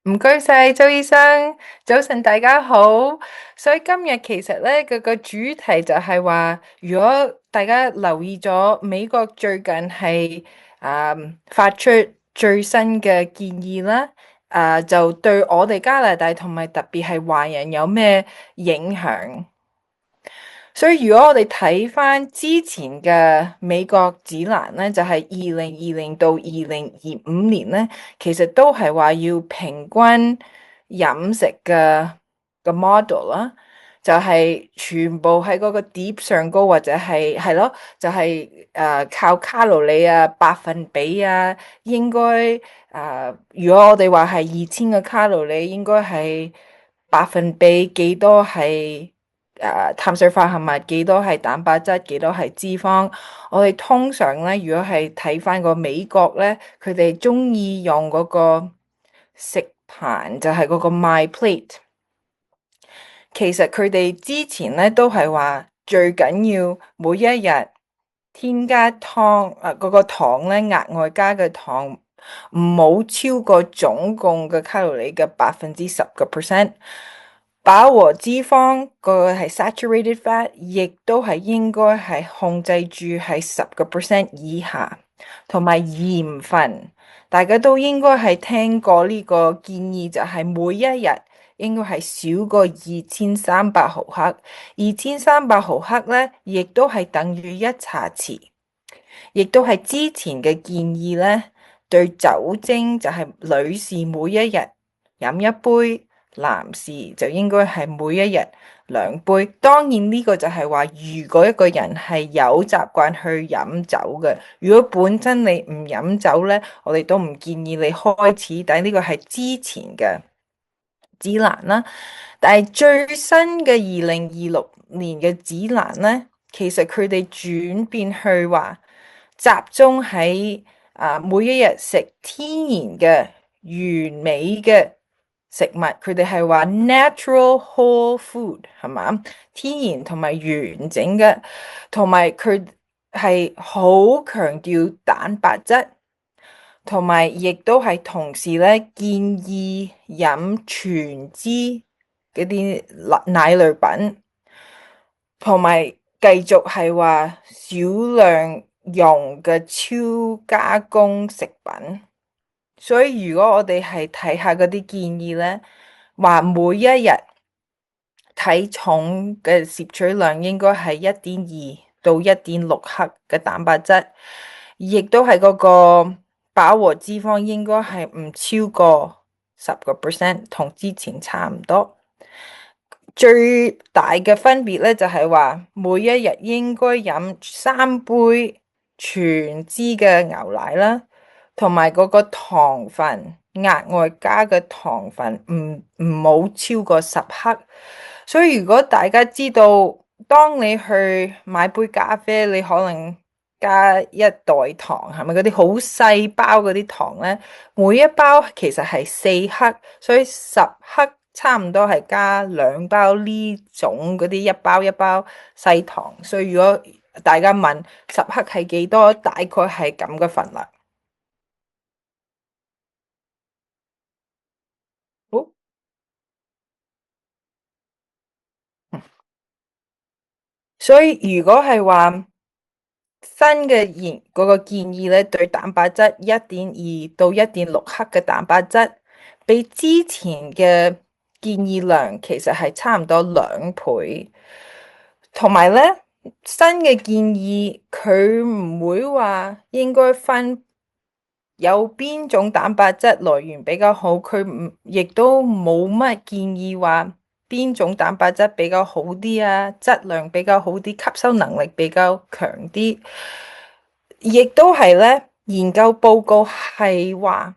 唔該晒周醫生，早晨大家好。所以今日其實咧個主題就係話，如果大家留意咗美國最近係發出最新嘅建議啦，就對我哋加拿大同埋特別係華人有咩影響？所以如果我哋睇翻之前嘅美國指南咧，就係2020到2025年咧，其實都係話要平均飲食嘅 model 啦，就係全部喺嗰個碟上高或者係咯，就係靠卡路里啊、百分比啊，應該如果我哋話係2000個卡路里，應該係百分比幾多係碳水化合物，幾多係蛋白質，幾多係脂肪。我哋通常咧，如果係睇翻個美國咧，佢哋中意用嗰個食盤，就係嗰個 My Plate。其實佢哋之前咧都係話最緊要每一日添加湯，嗰個糖咧額外加嘅糖唔好超過總共嘅卡路里嘅10%。飽和脂肪個係 saturated fat，亦都係應該係控制住喺10%以下，同埋鹽分，大家都應該係聽過呢個建議，就係每一日應該係少過2300毫克，2300毫克咧，亦都係等於1茶匙，亦都係之前嘅建議咧，對酒精就係女士每一日飲一杯。男士就應該係每一日2杯。當然呢個就係話，如果一個人係有習慣去飲酒嘅，如果本身你唔飲酒呢，我哋都唔建議你開始。但係呢個係之前嘅指南啦。但係最新嘅2026年嘅指南呢，其實佢哋轉變去話集中喺每一日食天然嘅完美嘅食物，佢哋係話 natural whole food 係嘛？天然同埋完整嘅，同埋佢係好強調蛋白質，同埋亦都係同時咧建議飲全脂嗰啲奶類品，同埋繼續係話少量用嘅超加工食品。所以如果我哋係睇下嗰啲建議咧，話每一日體重嘅攝取量應該係1.2到1.6克嘅蛋白質，亦都係嗰個飽和脂肪應該係唔超過10%，同之前差唔多。最大嘅分別咧就係話，每一日應該飲3杯全脂嘅牛奶啦，同埋嗰個糖分額外加嘅糖分唔好超過10克。所以如果大家知道，當你去買杯咖啡，你可能加一袋糖，係咪嗰啲好細包嗰啲糖呢？每一包其實係4克，所以10克差唔多係加2包呢種嗰啲一包一包細糖。所以如果大家問10克係幾多，大概係咁嘅份量。好。所以如果係話新嘅嗰個建議咧，對蛋白質1.2到1.6克嘅蛋白質，比之前嘅建議量其實係差唔多2倍。同埋咧，新嘅建議佢唔會話應該分有邊種蛋白質來源比較好，佢亦都冇乜建議話邊種蛋白質比較好啲啊，質量比較好啲，吸收能力比較強啲。亦都係咧，研究報告係話，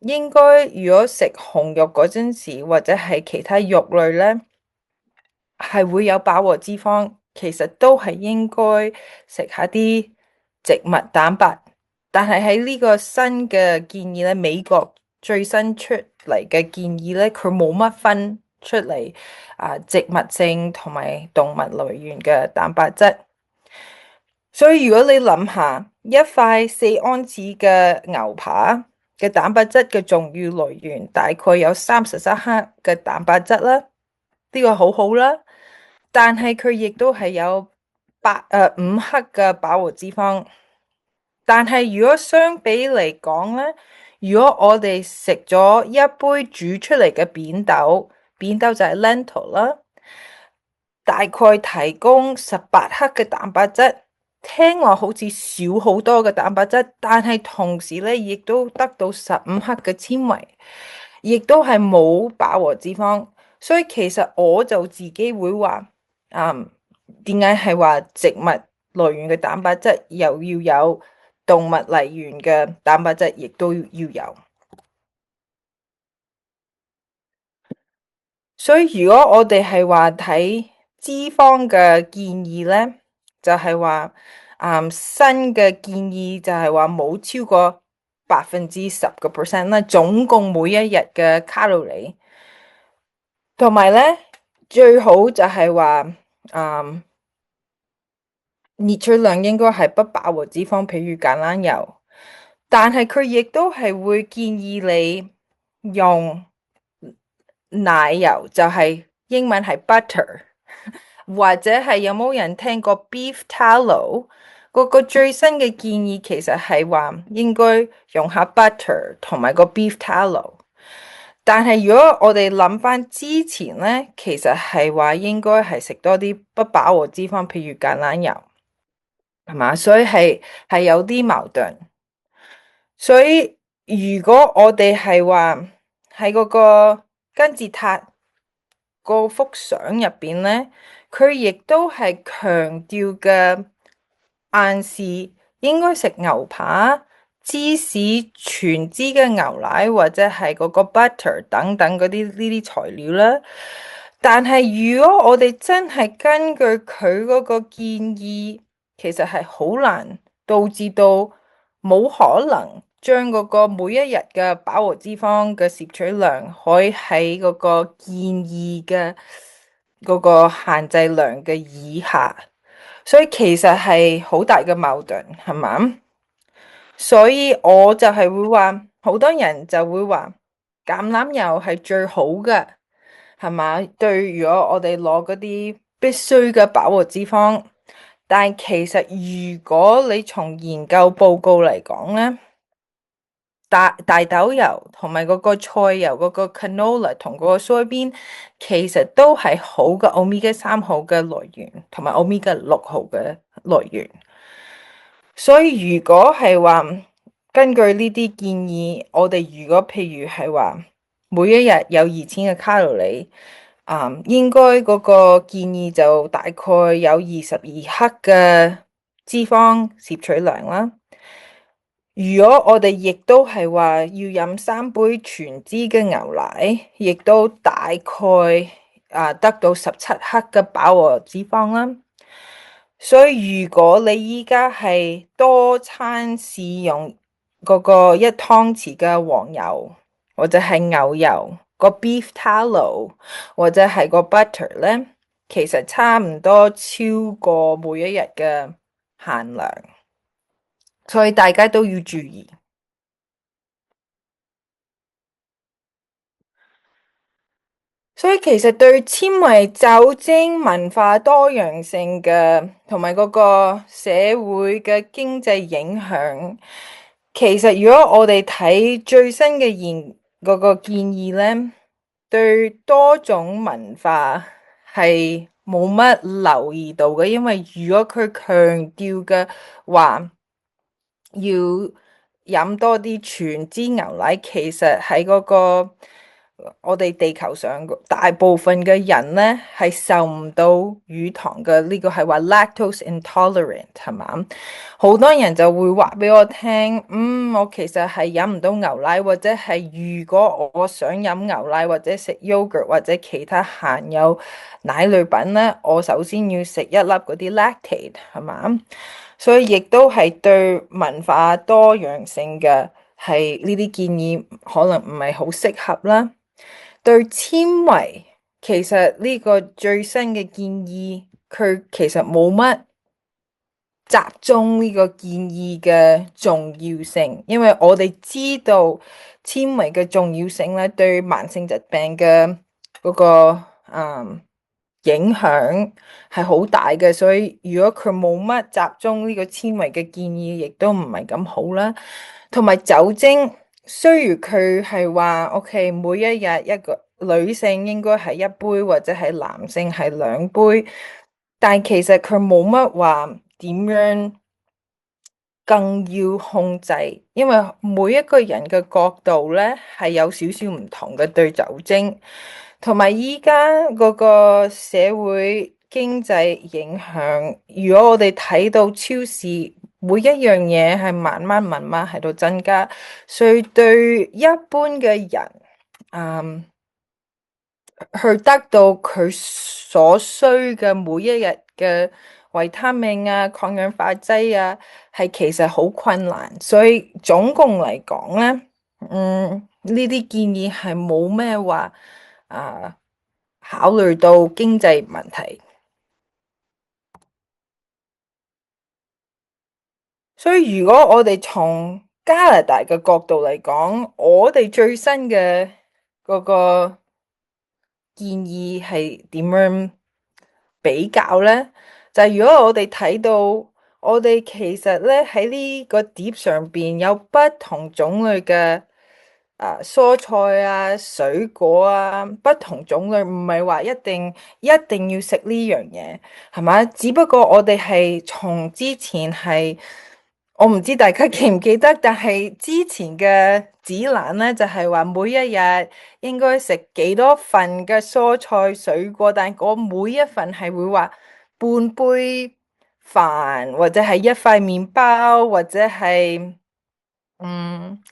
應該如果食紅肉嗰陣時，或者係其他肉類咧，係會有飽和脂肪，其實都係應該食下啲植物蛋白。但係喺呢個新嘅建議咧，美國最新出嚟嘅建議咧，佢冇乜分出嚟植物性同埋動物來源嘅蛋白質。所以如果你諗下，一塊4盎司嘅牛扒嘅蛋白質嘅重要來源大概有37克嘅蛋白質啦，呢個好好啦。但係佢亦都係有5克嘅飽和脂肪。但係如果相比嚟講咧，如果我哋食咗一杯煮出嚟嘅扁豆，扁豆就係 lentil 啦，大概提供18克嘅蛋白質，聽落好似少好多嘅蛋白質，但係同時咧亦都得到15克嘅纖維，亦都係冇飽和脂肪。所以其實我就自己會話，點解係話植物來源嘅蛋白質又要有動物來源嘅蛋白質，亦都要有。所以如果我哋係話睇脂肪嘅建議咧，就係話，新嘅建議就係話冇超過10%啦，總共每一日嘅卡路里，同埋咧最好就係話，攝取量應該係不飽和脂肪，譬如橄欖油，但係佢亦都係會建議你用奶油，就係英文係 butter，或者係有冇人聽過 beef tallow？嗰個最新嘅建議其實係話應該用下 butter 同埋個 beef tallow。但係如果我哋諗翻之前咧，其實係話應該係食多啲不飽和脂肪，譬如橄欖油。係嘛？所以係有啲矛盾。所以如果我哋係話喺嗰個金字塔嗰幅相入邊咧，佢亦都係強調嘅暗示應該食牛扒、芝士、全脂嘅牛奶或者係嗰個 butter 等等嗰啲呢啲材料啦。但係如果我哋真係根據佢嗰個建議，其實係好難導致到冇可能將嗰個每一日嘅飽和脂肪嘅攝取量可以喺嗰個建議嘅嗰個限制量嘅以下，所以其實係好大嘅矛盾，係嘛？所以我就係會話，好多人就會話橄欖油係最好嘅，係嘛？對，如果我哋攞嗰啲必須嘅飽和脂肪。但其實如果你從研究報告嚟講咧，大豆油同埋嗰個菜油嗰個 canola 同嗰個 soybean 其實都係好嘅 omega 3號嘅來源，同埋 omega 6號嘅來源。所以如果係話根據呢啲建議，我哋如果譬如係話每一日有2000嘅卡路里。應該嗰個建議就大概有22克嘅脂肪攝取量啦。如果我哋亦都係話要飲3杯全脂嘅牛奶，亦都大概得到17克嘅飽和脂肪啦。所以如果你依家係多餐試用嗰個1湯匙嘅黃油或者係牛油，個 beef tallow 或者係個 butter 咧，其實差唔多超過每一日嘅限量，所以大家都要注意。所以其實對纖維、酒精、文化多樣性嘅同埋嗰個社會嘅經濟影響，其實如果我哋睇最新嘅嗰個建議咧，對多種文化係冇乜留意到嘅，因為如果佢強調嘅話，要飲多啲全脂牛奶，其實喺嗰個我哋地球上大部分嘅人咧係受唔到乳糖嘅，呢個係話 lactose intolerant 係嘛？好多人就會話俾我聽，我其實係飲唔到牛奶，或者係如果我想飲牛奶或者食 yogurt 或者其他含有奶類品咧，我首先要食一粒嗰啲 lactate 係嘛？所以亦都係對文化多樣性嘅係呢啲建議可能唔係好適合啦。對纖維，其實呢個最新嘅建議，佢其實冇乜集中呢個建議嘅重要性，因為我哋知道纖維嘅重要性咧，對慢性疾病嘅嗰個影響係好大嘅，所以如果佢冇乜集中呢個纖維嘅建議，亦都唔係咁好啦。同埋酒精，雖然佢係話 OK，每一日一個女性應該係一杯，或者係男性係兩杯，但其實佢冇乜話點樣更要控制，因為每一個人嘅角度咧係有少少唔同嘅對酒精，同埋依家嗰個社會經濟影響，如果我哋睇到超市每一樣嘢係慢慢喺度增加，所以對一般嘅人，去得到佢所需嘅每一日嘅維他命啊、抗氧化劑啊，係其實好困難。所以總共嚟講咧，呢啲建議係冇咩話考慮到經濟問題。所以如果我哋從加拿大嘅角度嚟講，我哋最新嘅嗰個建議係點樣比較呢？就係如果我哋睇到，我哋其實咧喺呢個碟上邊有不同種類嘅蔬菜啊、水果啊，不同種類，唔係話一定要食呢樣嘢，係嘛？只不過我哋係從之前係。我唔知大家記唔記得，但係之前嘅指南咧，就係話每一日應該食幾多份嘅蔬菜水果，但係嗰每一份係會話半杯飯，或者係一塊麵包，或者係嗯。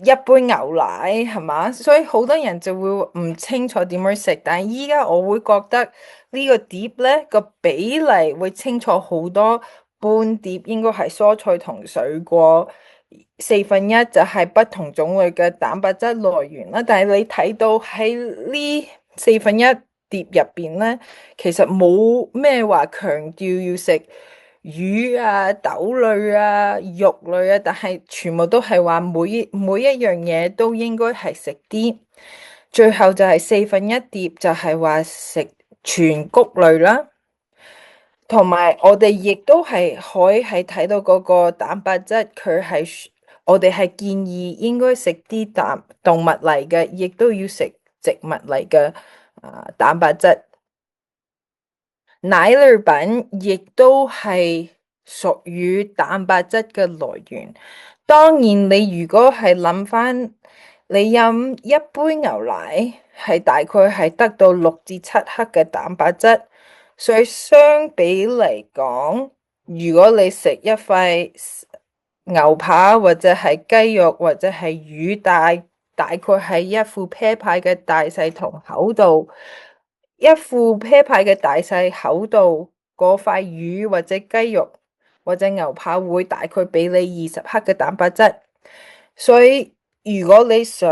一杯牛奶係嘛，所以好多人就會唔清楚點樣食。但係依家我會覺得呢個碟咧個比例會清楚好多，半碟應該係蔬菜同水果，四分一就係不同種類嘅蛋白質來源啦。但係你睇到喺呢四分一碟入邊咧，其實冇咩話強調要食魚啊、豆類啊、肉類啊，但係全部都係話每一樣嘢都應該係食啲。最後就係四分一碟就係話食全穀類啦，同埋我哋亦都係可以係睇到嗰個蛋白質，佢係我哋係建議應該食啲動物嚟嘅，亦都要食植物嚟嘅蛋白質。奶類品亦都係屬於蛋白質嘅來源。當然，你如果係諗翻，你飲一杯牛奶係大概係得到6至7克嘅蛋白質，所以相比嚟講，如果你食一塊牛扒或者係雞肉或者係魚大概係一副啤牌嘅大細同厚度。一副啤牌嘅大細厚度，嗰塊魚或者雞肉或者牛扒會大概俾你20克嘅蛋白質。所以如果你想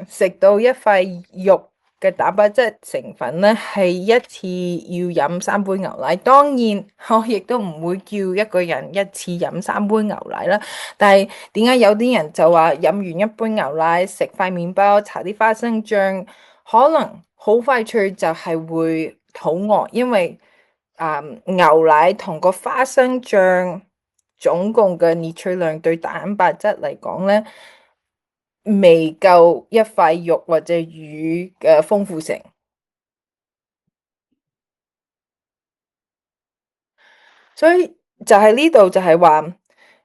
食到一塊肉嘅蛋白質成分咧，係一次要飲3杯牛奶。當然，我亦都唔會叫一個人一次飲3杯牛奶啦。但係點解有啲人就話飲完一杯牛奶，食塊麵包，搽啲花生醬，可能好快脆就係會肚餓，因為牛奶同個花生醬總共嘅攝取量對蛋白質嚟講咧，未夠一塊肉或者魚嘅豐富性。所以就係呢度就係話，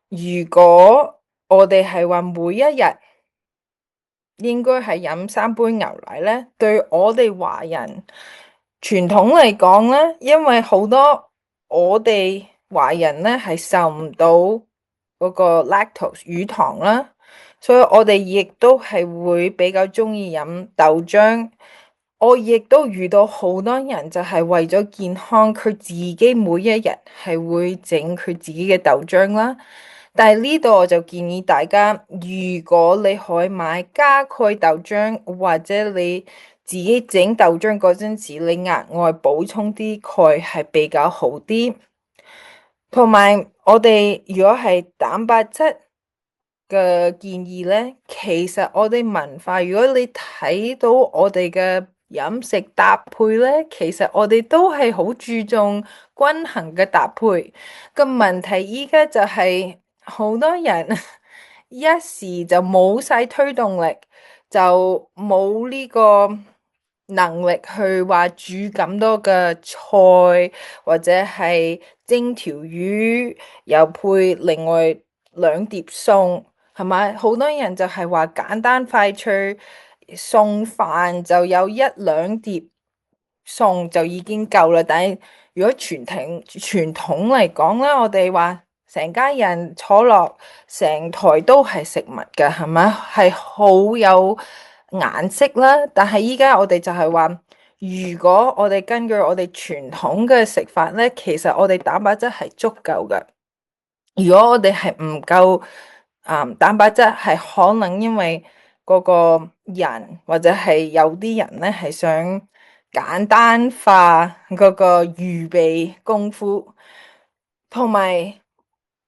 如果我哋係話每一日應該係飲3杯牛奶咧，對我哋華人傳統嚟講咧，因為好多我哋華人咧係受唔到嗰個 lactose 乳糖啦，所以我哋亦都係會比較鍾意飲豆漿。我亦都遇到好多人就係為咗健康，佢自己每一日係會整佢自己嘅豆漿啦。但係呢度我就建議大家，如果你可以買加鈣豆漿，或者你自己整豆漿嗰陣時，你額外補充啲鈣係比較好啲。同埋我哋如果係蛋白質嘅建議咧，其實我哋文化，如果你睇到我哋嘅飲食搭配咧，其實我哋都係好注重均衡嘅搭配。個問題依家就係好多人一時就冇晒推動力，就冇呢個能力去話煮咁多嘅菜，或者係蒸條魚，又配另外兩碟餸。係咪？好多人就係話簡單快脆送飯就有一兩碟餸就已經夠啦。但係如果傳統嚟講咧，我哋話成家人坐落成台都係食物㗎，係咪？係好有顏色啦。但係依家我哋就係話，如果我哋根據我哋傳統嘅食法咧，其實我哋蛋白質係足夠嘅。如果我哋係唔夠蛋白質，係可能因為嗰個人或者係有啲人咧係想簡單化嗰個預備功夫，同埋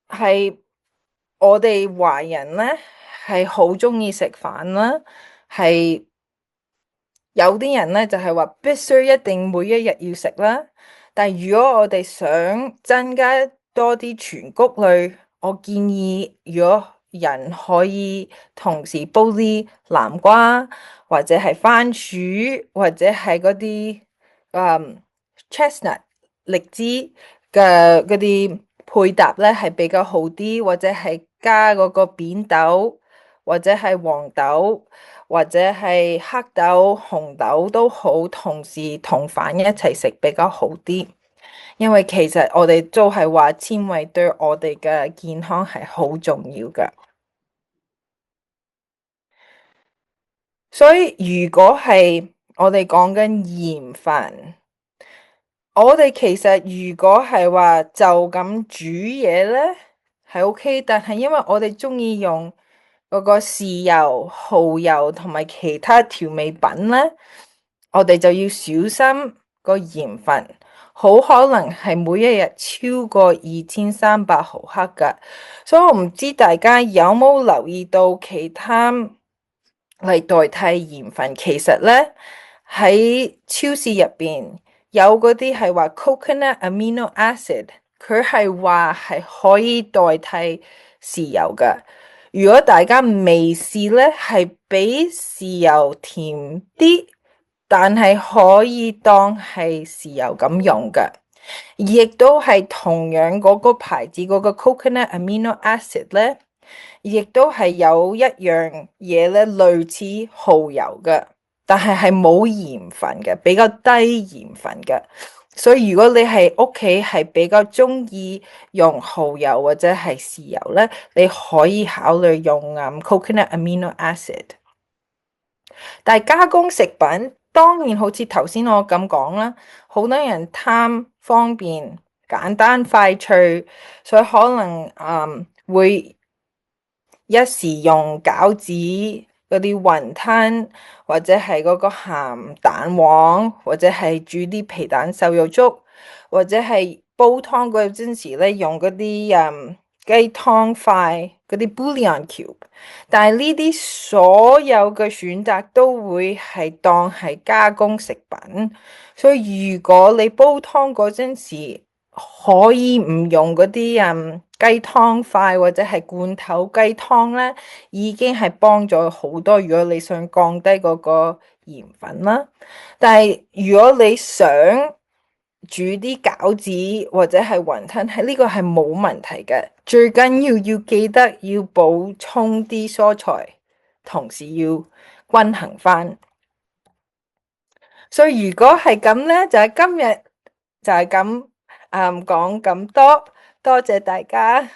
係我哋華人咧係好鍾意食飯啦，係有啲人咧就係話必須一定每一日要食啦。但係如果我哋想增加多啲全穀類，我建議如果人可以同時煲啲南瓜或者係番薯或者係嗰啲chestnut 荔枝嘅嗰啲配搭咧係比較好啲，或者係加嗰個扁豆或者係黃豆或者係黑豆、紅豆都好，同時同飯一齊食比較好啲。因為其實我哋都係話纖維對我哋嘅健康係好重要㗎，所以如果係我哋講緊鹽分，我哋其實如果係話就咁煮嘢咧係 OK，但係因為我哋鍾意用嗰個豉油、蠔油同埋其他調味品咧，我哋就要小心個鹽分。好可能係每一日超過2300毫克㗎，所以我唔知大家有冇留意到其他嚟代替鹽分。其實咧喺超市入邊有嗰啲係話 coconut amino acid，佢係話係可以代替豉油㗎。如果大家未試咧，係比豉油甜啲。但係可以當係豉油咁用㗎，亦都係同樣嗰個牌子嗰個 coconut amino acid 咧，亦都係有一樣嘢咧類似蠔油嘅，但係冇鹽分嘅，比較低鹽分嘅。所以如果你係屋企係比較鍾意用蠔油或者係豉油咧，你可以考慮用coconut amino acid。但係加工食品當然好似頭先我咁講啦，好多人貪方便、簡單快脆，所以可能會一時用餃子嗰啲雲吞，或者係嗰個鹹蛋黃，或者係煮啲皮蛋瘦肉粥，或者係煲湯嗰陣時咧用嗰啲雞湯塊嗰啲 bouillon cube，但係呢啲所有嘅選擇都會係當係加工食品，所以如果你煲湯嗰陣時可以唔用嗰啲雞湯塊或者係罐頭雞湯咧，已經係幫咗好多。如果你想降低嗰個鹽分啦，但係如果你想煮啲餃子或者係雲吞，呢個係冇問題嘅。最緊要記得要補充啲蔬菜，同時要均衡返。所以如果係咁咧，就係今日就係咁講咁多，多謝大家。